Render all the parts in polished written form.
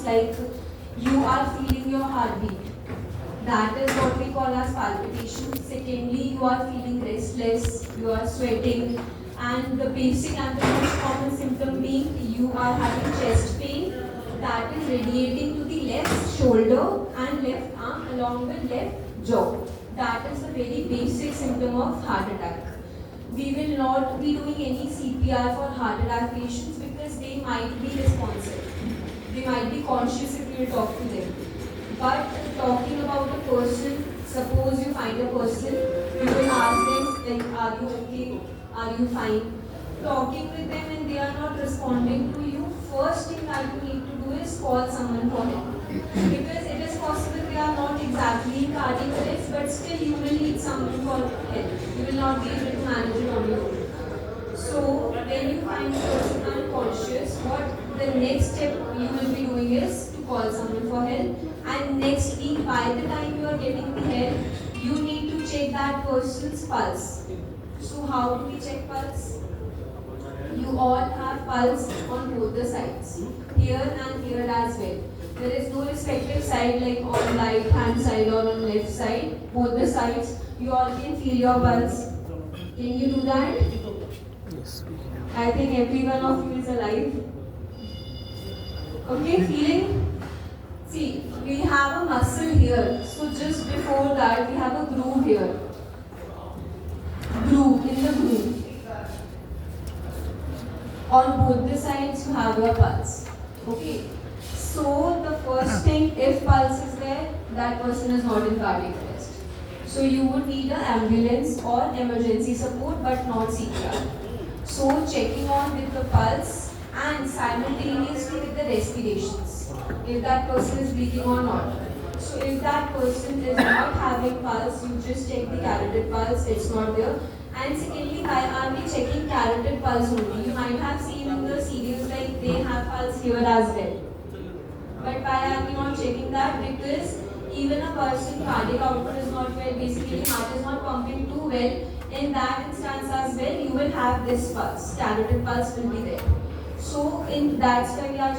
symptoms like you are feeling your heartbeat. That is what we call as palpitation. Secondly, you are feeling restless, you are sweating, and the basic and the most common symptom being you are having chest pain that is radiating to the left shoulder and left arm along with left jaw. That is the very basic symptom of heart attack. We will not be doing any CPR for heart attack patients because they might be responsive. They might be conscious if you talk to them. But talking about a person, suppose you find a person, you will ask them like, are you okay? Are you fine? Talking with them and they are not responding to you, first thing that you need to do is call someone for help. Because it is possible they are not exactly in cardiac arrest, but still you will need someone for help. You will not be able to manage it on your own. So when you find a person unconscious, what the next step you will be doing is to call someone for help. And next week, by the time you are getting the help, you need to check that person's pulse. So how do we check pulse? You all have pulse on both the sides, here and here as well. There is no respective side like on right hand side or on left side. Both the sides, you all can feel your pulse. Can you do that? Yes. I think every one of you is alive. Okay, feeling? See, we have a muscle here. So just before that, we have a groove here. Groove, in the groove. On both the sides, you have your pulse. Okay. So the first thing, if pulse is there, that person is not in cardiac arrest. So you would need an ambulance or emergency support, but not CPR. So checking on with the pulse and simultaneously with the respirations, if that person is breathing or not. So if that person is not having pulse, you just check the carotid pulse, it's not there. And secondly, why are we checking carotid pulse only? You might have seen in the series like they have pulse here as well. But why are we not checking that? Because even a person cardiac output is not well, basically heart is not pumping too well. In that instance as well, you will have this pulse, carotid pulse will be there. So that's why we are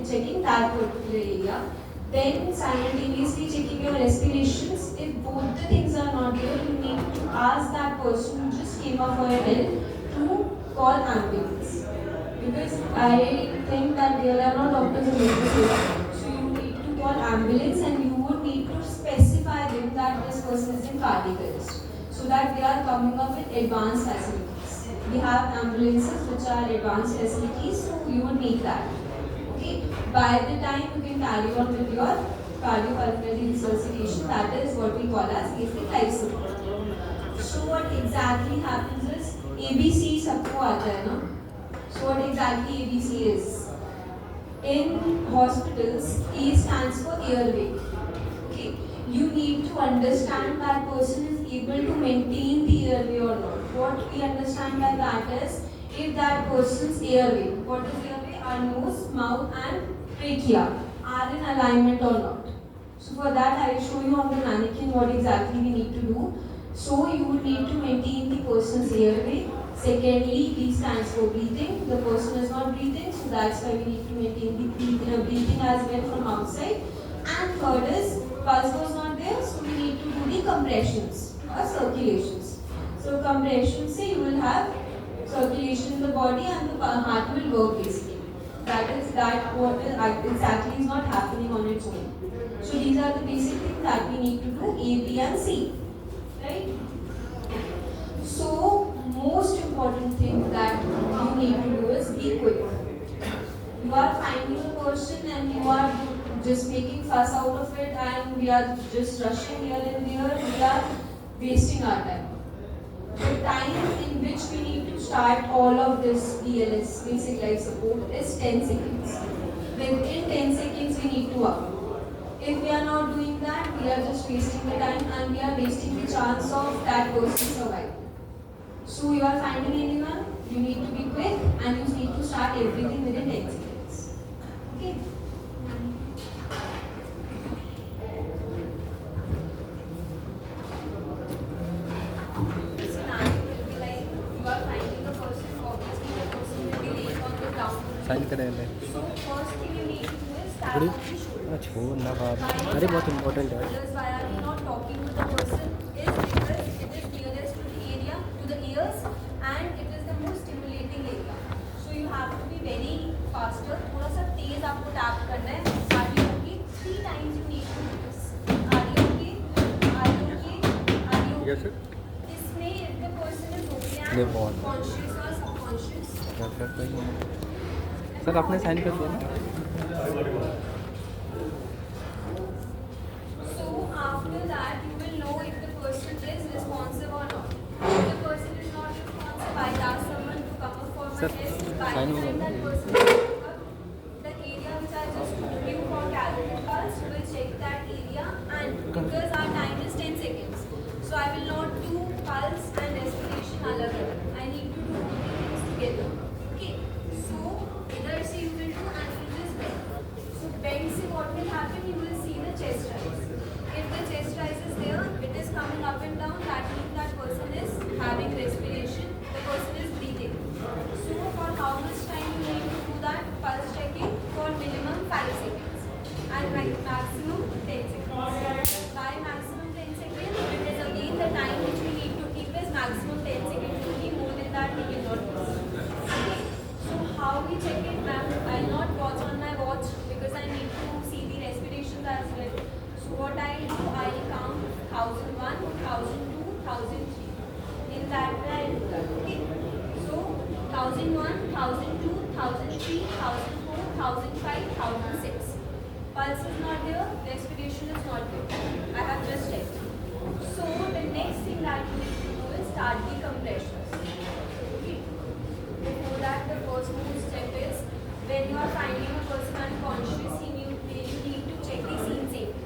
checking that particular area. Then simultaneously checking your respirations. If both the things are not there, you need to ask that person who just came up for your help to call ambulance. Because I think that there are no doctors available here. So you need to call ambulance and you would need to specify them that this person is in cardiac arrest. So that we are coming up with advanced facilities. We have ambulances which are advanced facilities, so you would need that. Okay. By the time you can carry on with your cardiopulmonary resuscitation, that is what we call as basic life support. So what exactly happens is ABC सबको आता है ना. So what exactly ABC is? In hospitals, E stands for airway. Okay. You need to understand that person is able to maintain the airway or not. What we understand by that is if that person's airway, what is airway? Our nose, mouth and trachea are in alignment or not. So for that I will show you on the mannequin what exactly we need to do. So you would need to maintain the person's airway. Secondly, B stands for breathing. The person is not breathing, so that's why we need to maintain the breathing as well from outside. And third is pulse was not there, so we need to do the compressions or circulations. So compressions say you will have circulation in the body and the heart will work basically. That is that what is exactly is not happening on its own. So these are the basic things that we need to do, A, B and C. Right? So most important thing that you need to do is be quick. You are finding a person and you are just making fuss out of it and we are just rushing here and there, we are wasting our time. The time in which we need to start all of this BLS, basic life support, is 10 seconds. Within 10 seconds we need to up. If we are not doing that, we are just wasting the time and we are wasting the chance of that person surviving. So you are finding anyone, you need to be quick and you need to start everything within 10 seconds. Okay? Sign करें ले. So first thing you need to do is घड़ी only shoulders. छोड़ना बाप Why is अरे बहुत that on important है shoulders? Why are we not talking to the person? Is because it is nearest to the area, to the ears, and it is the most stimulating area. So you have to be very faster. थोड़ा सा तेज आपको tap करना है. Are you okay? 3 times you need to do this. Are you okay? Are you okay? Are you okay? Yes, sir. इसमें if the person is okay नहीं, and बहुत। conscious or subconscious. Sir आपने sign कर दिया ना So after that, you will know if the person is responsive or not. If the person is not responsive, I'll ask someone to come up for my Sir, test. By sign the time over. that person will come up, the area which I just told you for calorie pulse will check that area, and because our time is 10 seconds, so I will not do pulse and respiration alag alag. I need to do both the things together. Okay. So इधर से you will do and you just bend. So bend से what will happen? You will see the chest rise. If the chest rise is there, it is coming up and down. That means that person is having respiration. The person is breathing. So for how much time you need to do that pulse checking? For minimum 5 seconds and maximum 10 seconds. Why maximum 10 seconds? Because again the time which we need to keep is maximum 10 seconds. Only more than that we cannot do. Okay. So how we check it, ma'am? I'll not watch on my watch because I need to see the respirations as well. So what I'll do, I'll count 1001, 1002, 1003. In that way I'll do that. Okay. So 1001, 1002, 1003, 1004, 1005, 1006. Pulse is not there, respiration is not there. I have just checked. So the next thing that you need to do is start the compressions. Okay. Before that, the first most step is when you are finding a person unconscious, you need to check the scene safety.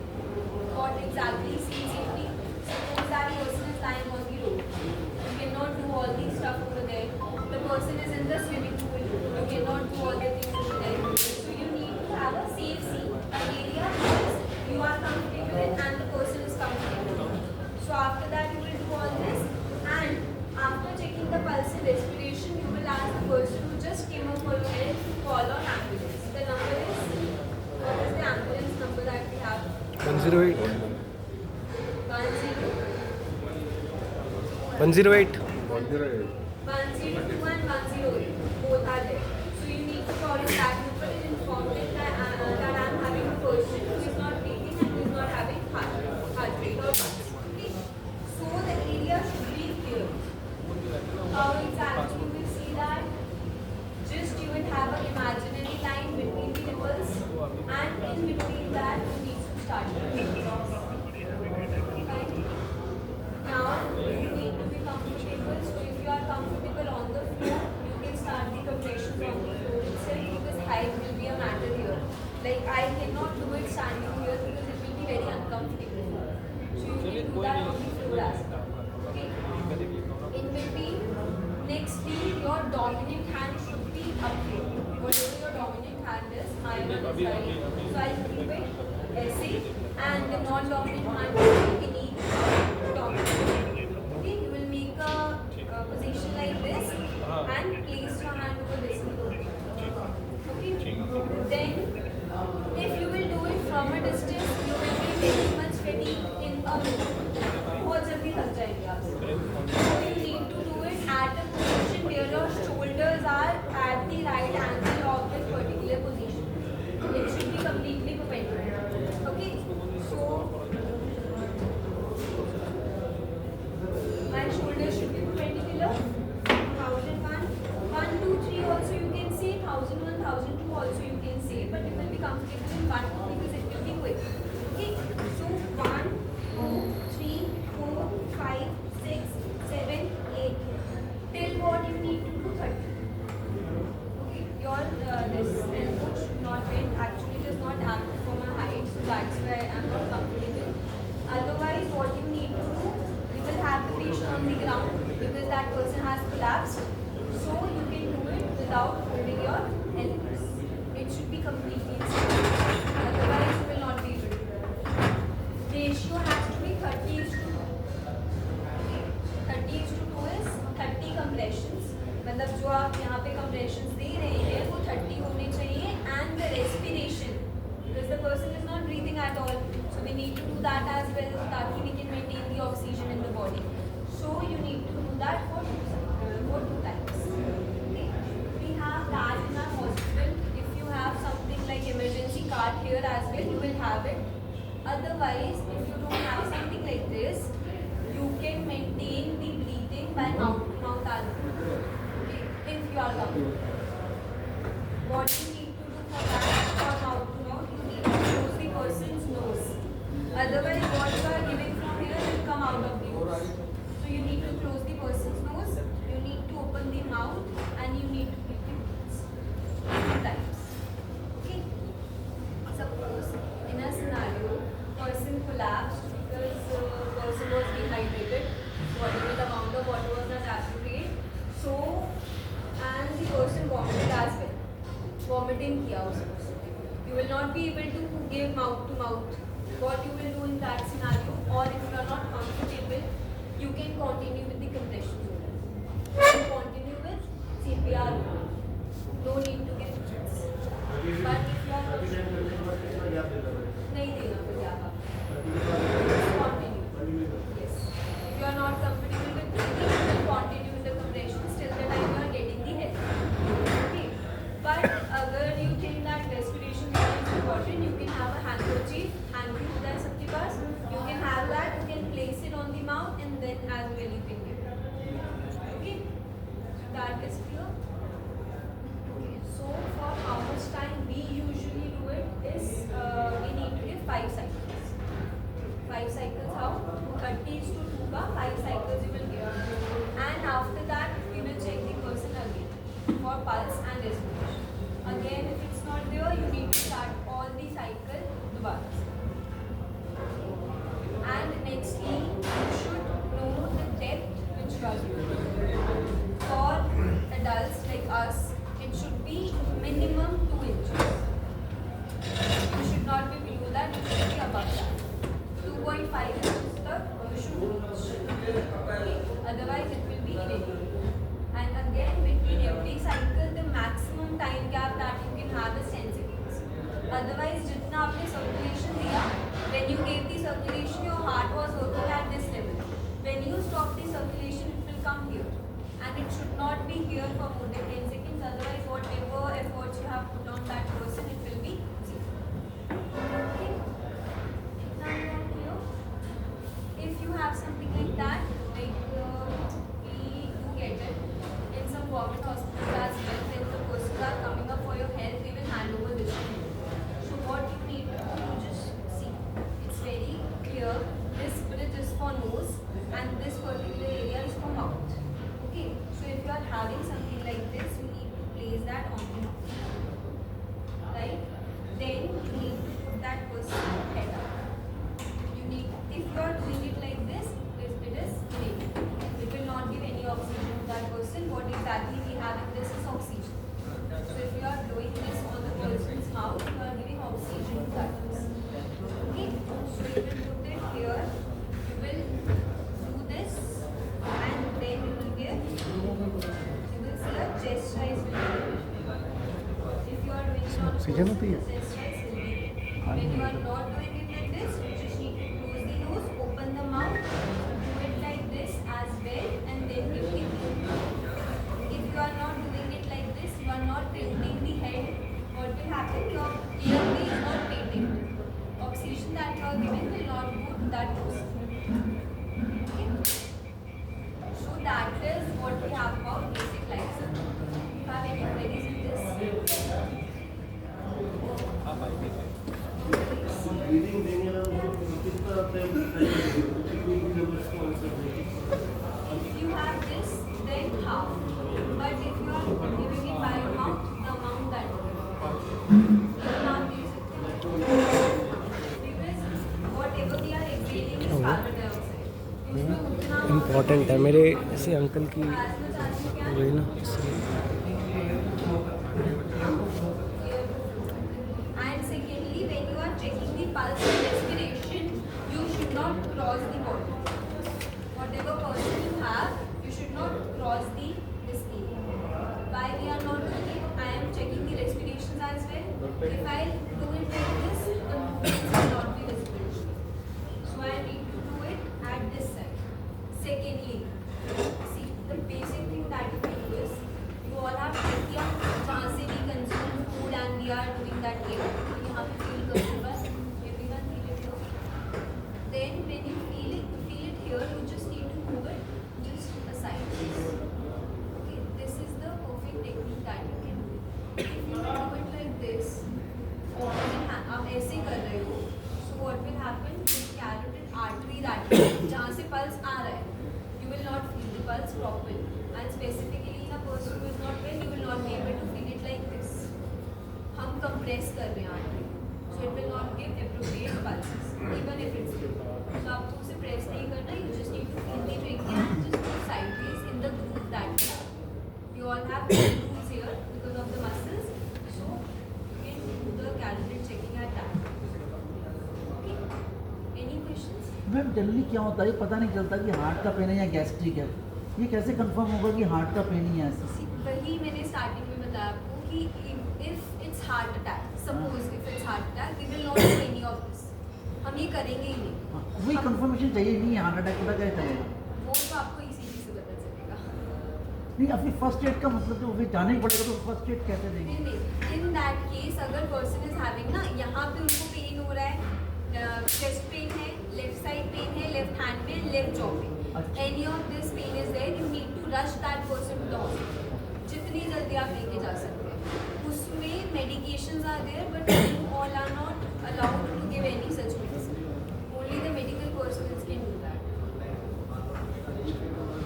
What exactly is scene safety? Suppose that person is lying on the road. You cannot do all these stuff over there. The person is in the swimming pool. You cannot do all the things over there. So you need to have a safe scene, an area which you are comfortable in and the person is comfortable in. So after that, you will do all this, and after checking the pulse and respiration, you will ask the person who just came up for your head to call on ambulance. The number is, what is the ambulance number that we have? 108 10, 108 102 and 108. Both are there. So you need to call in that number and inform them that I am having a person who is not breathing and who is not having heart rate or pulse. Okay. So the area should be clear. How exactly you will see that? Just you will have an imaginary line between the nipples, and in between that you need to start. Fine. Now you need to be comfortable. So if you are comfortable on the floor, you can start the compressions on the floor itself because height will be a matter here. Like I cannot do it standing here because it will be very uncomfortable. So you can do that on the floor as well. Okay. In between, nextly your dominant hand should be up here. Whatever your dominant hand is, my one is right. So I'll keep it SA, and the non-dominant hand will be beneath dominant. Okay, you will make a position like this and place your hand over this. Okay. Then, if you will do it from a distance, you will be very much fatigued in a minute. बहुत जल्दी थक जाएंगे आप. So you need to do it at a position where your shoulders are at the right angle of this particular position. It should be completely perpendicular. Okay. So my shoulders should be perpendicular. 1001, 1, 2, 3 also you can say. 1001, 1002 also you can say. But you will be comfortable in 1, 2 because it will be quick. Okay. So 1, 2, 3, 4, 5, 6, 7, 8. Till what you need to do 30. Okay. Your this elbow should not bend. Actually, it is not apt for my height, so that's why I am not comfortable. Otherwise, what you need to do, you will have the patient on the ground because that person has collapsed. So you can do it without holding your elbows. It should be completely safe. Otherwise, nothing at all. So we need to do that as well, that we can maintain the oxygen in the body. So you need to do that for two times. Okay. We have that in our hospital. If you have something like emergency card here as well, you will have it. Otherwise, if you don't have something like this, you can maintain the breathing by mouth-to-mouth as well. Okay. If you are comfortable. What you need to do for that, for mouth-to-mouth, you need to close the person's nose. Otherwise, what you are giving from here will come out of the nose. So you need to close the person's nose, you need to open the mouth, and you need to keep the breaths. 2 times. Okay? Suppose in a scenario, person collapsed because person was dehydrated, whatever the amount of water was not appropriate. So, and the person vomited as well. Vomiting kiya usko. You will not be able to give mouth to mouth. What you will do in that scenario, or if you are not comfortable, you can continue with the compression unit. You can continue with CPR. No need to give breaths. But if you are नहीं देना फिर क्या आप continue. Yes. If you are not comfortable with breathing, you will continue with the compression till the time you are getting the help. Okay. But अगर you think that respiration is important, you can have a handkerchief, handkerchief that's आपके पास. You can have that. You can place it on the mouth and then as well you can give. Okay. That is clear. Okay. So for how much time we usually do it is we need to give 5 cycles. 5 cycles how? 30:2 का 5 cycles you will give. And after that we will check the person again for pulse and respiration. Again, if it's not there, you need to start all the cycle dobara. And nextly, you should know the depth which you are doing. For adults like us, it should be minimum 2 inches. You should not be below that, you should be above that. 2.5 inches tak you should reach. Okay. Otherwise, it will be irregular. And again, between every cycle, the maximum time gap that you can have is 10 seconds. Otherwise, जितना आपने circulation दिया, when you gave the circulation, your heart was working at this level. When you stop the circulation, it will come here. And it should not be here for more than 10 seconds. Otherwise, whatever efforts you have put on that person, it will be zero. Okay? Now you are clear? If you have something like that, like we do get it in some government hospitals as well, when the persons are coming up for your health, they will hand over this to you. So what you need to do, you just see. It's very clear. This bridge is for nose and this particular area is for mouth. Okay. So if you are having something like this, you need to place that on the mouth. Right? Then you need to put that person's head up. You need, if you are doing it like this, it is great. It will not give any oxygen to that person. What exactly we have in this is oxygen. So if you are doing this on the person's mouth, you are giving oxygen to that person. Okay? So you will put it here. You will do this, and then you will give. You will see a chest rise will be there. If you are doing it on the Oxygen person's होती है? chest rise will be there. When you are not doing it like this, you just need to close the nose, open the mouth, do it like this as well, and then give the breath. If you are not doing it like this, you are not tilting the head, what will happen? Your airway is not patent. Oxygen that you are given will not go to that person. Okay? So that is what we have about basic life support. If you have any queries with this? Reading देंगे ना वो कितना time If you have this, then half. But if you are giving it by your mouth, the amount that you give. इतना आप दे सकते हो. Because whatever we are exhaling is carbon dioxide. उसमें उतना इम्पोर्टेंट है मेरे ऐसे अंकल की as much as you can. वही ना इसलिए And secondly, when you are checking the pulse and respiration, you should not cross the body. Whatever person you have, you should not cross the this area. Why we are not doing it? I am checking the respirations as well. If I do it like this, the movements will not जहाँ से pulse आ रहा है, you will not feel the pulse properly, and specifically in a person who is not well, you will not be able to feel it like this. हम compress कर रहे हैं artery, so it will not give appropriate pulses, even if it's slow. So आपको उसे press नहीं करना, you just need to feel the trachea and just go sideways in the groove that you have. You all have grooves here because of the muscles, so you can do the calibrate checking at that. Okay? Any questions? Ma'am generally क्या होता है, पता नहीं चलता कि heart का pen है या गैस्ट्रिक है, ये कैसे कंफर्म होगा कि हार्ट का पेन ही है ऐसा? See, वही मैंने स्टार्टिंग में बताया आपको कि if it's heart attack, suppose if it's heart attack, we will not do any of this. हम ये करेंगे ही नहीं. हाँ, वही कंफर्मेशन चाहिए, नहीं हार्ट अटैक पता क्या चलेगा? वो तो आपको ECG से पता चलेगा. नहीं अपनी फर्स्ट एड का मतलब जो फिर जाना ही पड़ेगा, तो फर्स्ट एड कैसे देंगे? नहीं, in that case अगर person is having ना, यहाँ पे उनको पेन हो रहा है, chest pain है, left side pain है, left hand में, left jaw पे. अच्छा. Any of this pain is there, you need to rush that person to the hospital. जितनी जल्दी आप लेके जा सकते हैं. उसमें medications are there, but you all are not allowed to give any such medicine. Only the medical personnel can do that.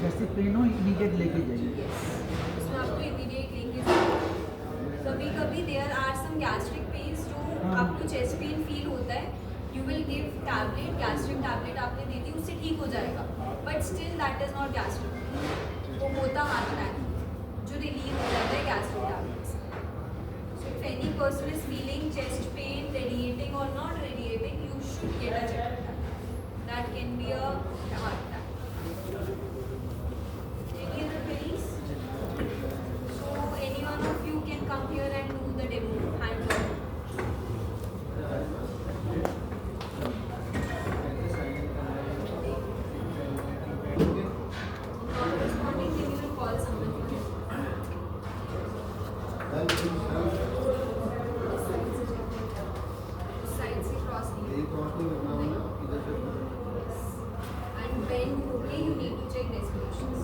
जैसे pen हो इमीडिएट लेके जाइए. Yes. उसमें आपको immediate लेके जाना. कभी-कभी there are some gastric pains जो हाँ. आपको chest pain feel होता है. You will give tablet, gastric tablet आपने दे दी, उससे ठीक हो जाएगा. But still that is not gastric. वो होता heart attack जो relieve हो जाता है gastric tablets. So if any person is feeling chest pain, radiating or not radiating, you should get a checkup. That can be a heart attack. Any other queries? So any one of you can come here and do the demo hands-on. Not responding, then you will call someone for help. उस side से cross नहीं and bend होके you need to check respirations.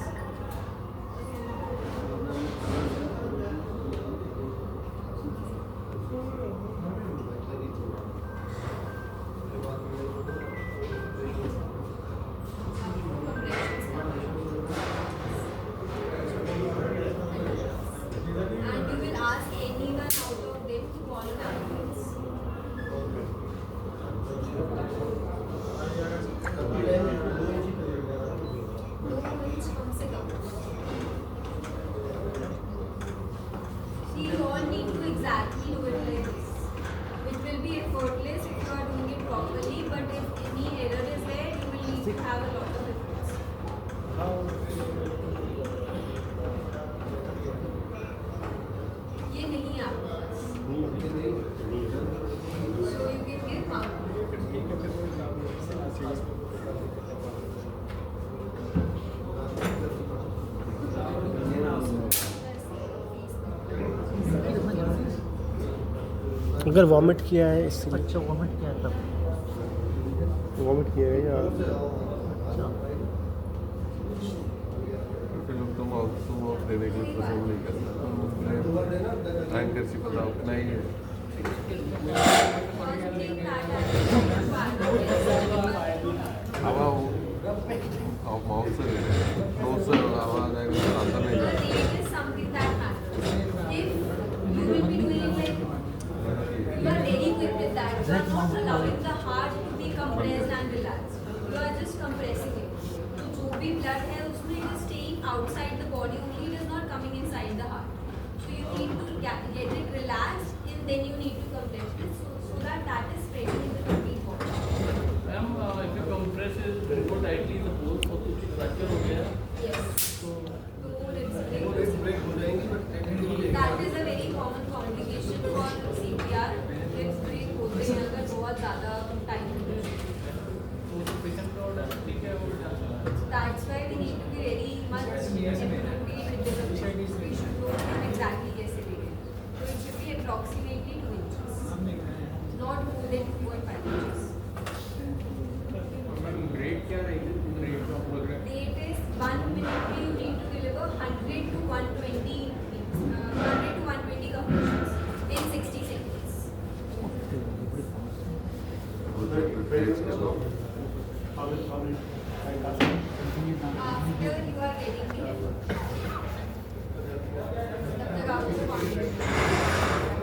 And you will ask anyone out of them to call an ambulance. दो minutes कम से कम. See, you all need to exactly do it like this. It will be effortless if you are doing it properly, but if any error is there, you will need to have a lot of efforts. ये नहीं है आपके पास. So you can give mark. अगर vomit किया है इसलिए अच्छा vomit क्या है तब? वॉमिट किया है या अच्छा फिर लोग तुम ऑफ देने के लिए पसंद नहीं करता. टैंकर से पता उतना ही है. हवा माउथ से ले रहे हैं, नोज से आवाज आएगी तो अंदर नहीं The जाएगी. rate is something that matters. If you will be doing it like you are very quick with that, you are not allowing the heart to be compressed and relaxed. You are just compressing it. तो जो भी blood है उसमें it is staying outside the body only, it is not coming inside the heart. So you need to get it relaxed and then you need to compress it so that is spreading in the complete body. Ma'am if you compress it more tightly the bones को कुछ fracture हो गया Yes. तो तो it's break हो जाएंगी. That is a very common complication for CPR. Legs break होते हैं अगर बहुत ज़्यादा time तो पेशेंट का ऑर्डर ठीक है वो That's why we need to be very much appropriate with the patient. We should know him exactly कैसे देंगे. So it should be approximately 2 inches, not more than 2.5 inches. Grade क्या रहेगी grade of program Rate is 1 minute में you need to deliver 100 to 120 compressions in 60 seconds. उधर page के लोग After you are getting the help. तब तक आपको confidence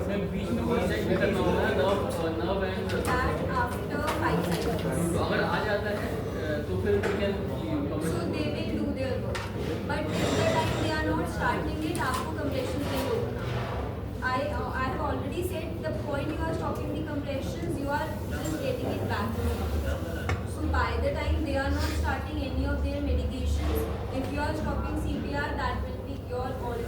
मैं बीच में कोई चेक नहीं करना होगा nerve and that after 5 cycles. अगर आ जाता है तो फिर we can So they will do their work. But till the time they are not starting it, आपको compression नहीं रोकना. I have already said the point you are stopping the compressions, you are just getting it back. So by the time they are not starting any of their medications, if you are stopping CPR, that will be your all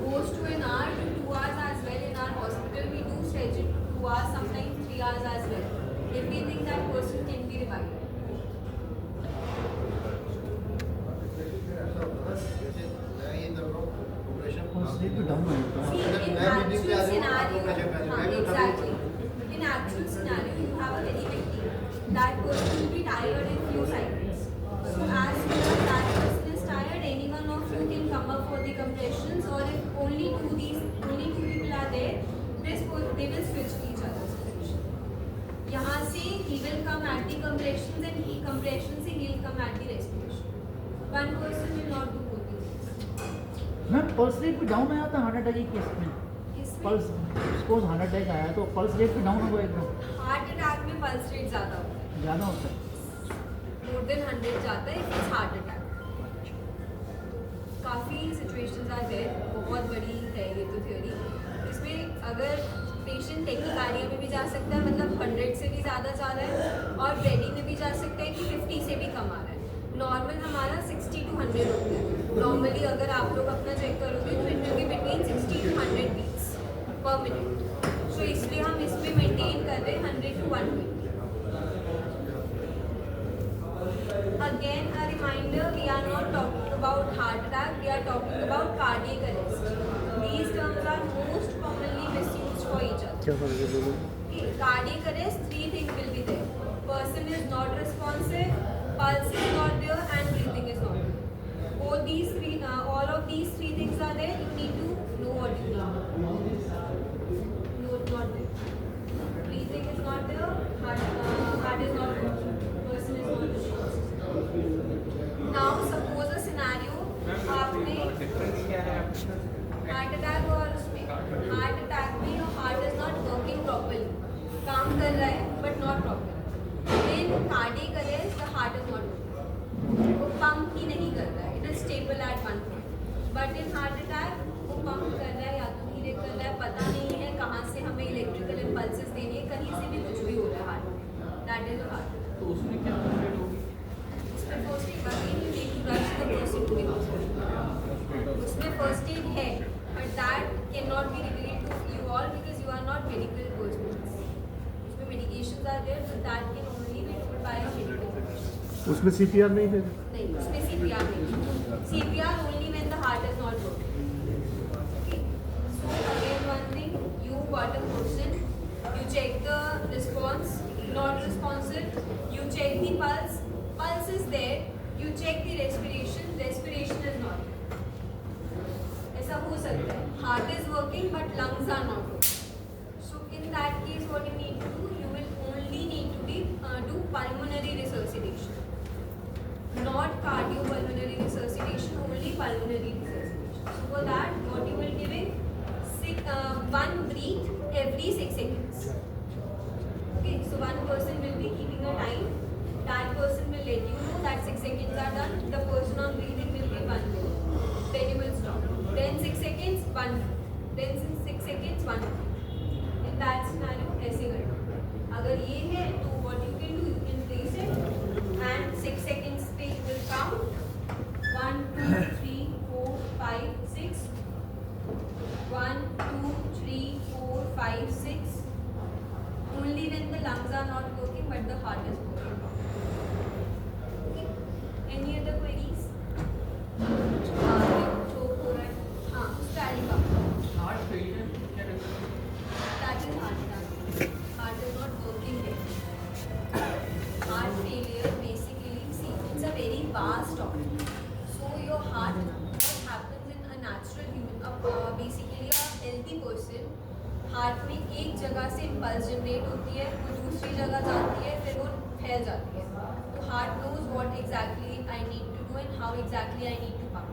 goes to an hour to 2 hours as well. In our hospital, we do stretch it to 2 hours, sometimes 3 hours as well. If we think that person can be revived. Pulse rate भी down हो जाता है। See, in actual scenario, exactly. In actual scenario, you have a very big team. That person will be tired in few cycles. So as soon as that person is tired, any one of you can come up for the compressions, or if only two people are there, they will switch each other's position. यहाँ से he will come at the compressions and compression से he will come at the respiration. One person will not do both these things. Ma'am pulse rate भी down आया था heart attack के case में। इसमें pulse suppose heart attack आया तो pulse rate भी डाउन होगा एकदम हार्ट अटैक में पल्स रेट ज़्यादा होता है, ज़्यादा होता है। मोर देन 100 जाता है इट्स हार्ट अटैक. काफ़ी सिचुएशंस आर देयर, बहुत बड़ी है ये तो थ्योरी. इसमें अगर पेशेंट टेकिकार्डिया में भी जा सकता है, मतलब 100 से भी ज़्यादा जा रहा है, और ब्रेडी में भी जा सकता है कि 50 से भी कम आ रहा है. नॉर्मल हमारा 60 to 100 होता है. नॉर्मली अगर आप लोग अपना चेक करोगे तो it will be between 60 to 100 beats per minute. So इसलिए हम इसमें मेंटेन कर रहे हैं 100 to 120. Again, a reminder, we are not talking about heart attack, we are talking about cardiac arrest. These terms are most commonly misused for each other. क्या फर्क है दोनों? Okay, cardiac arrest, 3 things will be there. Person is not responsive, pulse is not there, and breathing is not there. All of these three things are there. You need to know what you need. No, not there. Breathing is not there. Heart is not there. Person is not responsive. Now suppose a scenario आपने heart attack और उसमें heart attack में your heart is not working properly, काम कर रहा है but not properly. In cardiac arrest the heart is not working, वो pump ही नहीं कर रहा है, it is stable at one point. But in heart attack वो पंप कर रहा है या तो धीरे कर रहा है, पता नहीं है कहाँ से हमें इलेक्ट्रिकल इम्पल्सेस देनी है, कहीं से भी कुछ भी हो रहा है हार्ट में. That is a heart attack. तो उसमें क्या कंप्लीट होगी? उसमें first aid again you need to rush the person to the hospital. उसमें फर्स्ट एड है but that cannot be revealed to you all because you are not medical persons. उसमें medications are there but that can only be told by a medical professional. उसमें CPR नहीं है? नहीं, उसमें CPR नहीं. CPR only when the heart is not working. Okay. So again one thing, you got a person, you check the response, not responsive, you check the pulse, pulse is there, you check the respiration, respiration is not there. ऐसा हो सकता है, heart is working but lungs are not working. So in that case what you need to do, you will only need to do pulmonary resuscitation. Not cardiopulmonary resuscitation, only pulmonary resuscitation. So for that, what you will give it, one breath every 6 seconds. Okay, so one person will be keeping a time. That person will let you know that 6 seconds are done. The person on breathing will give 1 breath. Then you will stop. Then 6 seconds, 1 breath. Then 6 seconds, 1 breath. In that scenario, ऐसे करना. अगर ये है तो what you can do, you can place it and 6 seconds पे you will count 1, 2, 3, 4, 5, 6. 1, 2, 3, 4, 5, 6. Only when the lungs are not working but the heart is working. Okay. Any other queries? Choke हो रहा है. हाँ, उसका alpha. हार्ट फेलियर क्या रहता है? That is heart attack. Heart is not working there. Heart failure basically, see, it's a very vast topic. So your heart, what happens in a natural human, basically a healthy person, heart में एक जगह से impulse generate होती है, वो दूसरी जगह जाती है, फिर वो फैल जाती है. तो heart knows what exactly I need to do and how exactly I need to pump.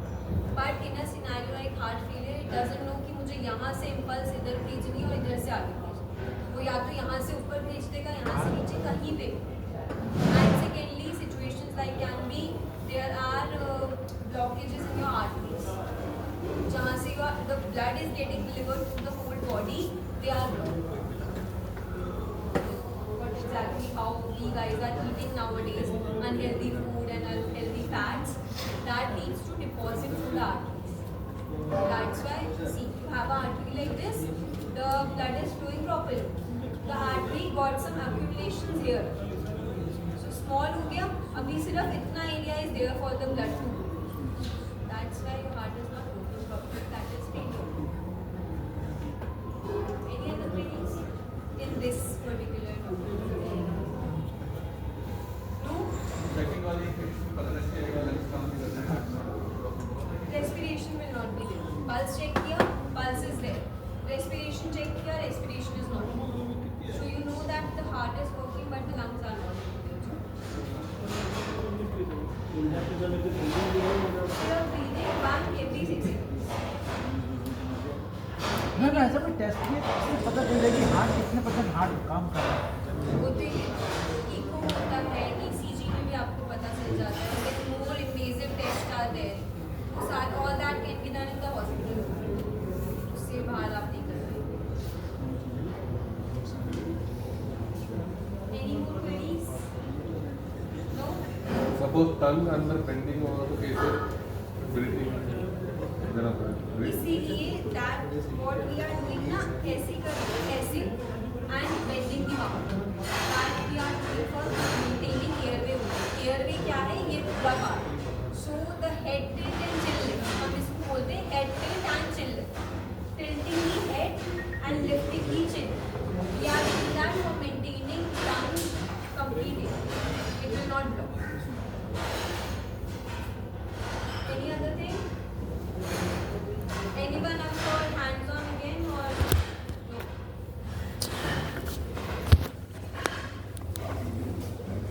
But in a scenario like heart failure, it doesn't know कि मुझे यहाँ से इम्पल्स इधर भेजनी है और इधर से आगे भेजनी है. वो या तो यहाँ से ऊपर भेज देगा, यहाँ से नीचे, कहीं पे. And secondly, situations like can be there are blockages in your arteries. जहाँ से the blood is getting delivered to the whole body, they are blocked. What exactly how we guys are eating nowadays, unhealthy food and unhealthy fats, that needs to deposit through the arteries. That's why, see, you have an artery like this, the blood is flowing properly. The artery got some accumulations here. So small हो गया, अभी सिर्फ इतना area is there for the blood to go. That's why your heart is not working properly. That is failure. Any other queries in this particular topic? No? Respiration will not be there. Pulse check किया, pulse is there. Respiration check किया, respiration is not there. So you know that the heart is working but the lungs are not working. You are breathing one every 6 seconds. मैं ऐसा कोई test किया जिससे पता चले कि हार्ट कितने % हार्ट काम कर रहा है. वो तो इको होता है, ECG में भी आपको पता चल जाता है. Then more invasive tests are there. वो सारे all that can be done in the hospital. उससे बाहर आप नहीं कर पाएंगे. Any more queries? No? Suppose tongue अंदर pending होगा तो कैसे breathing देना पड़ेगा? इसीलिए that what we are doing ना,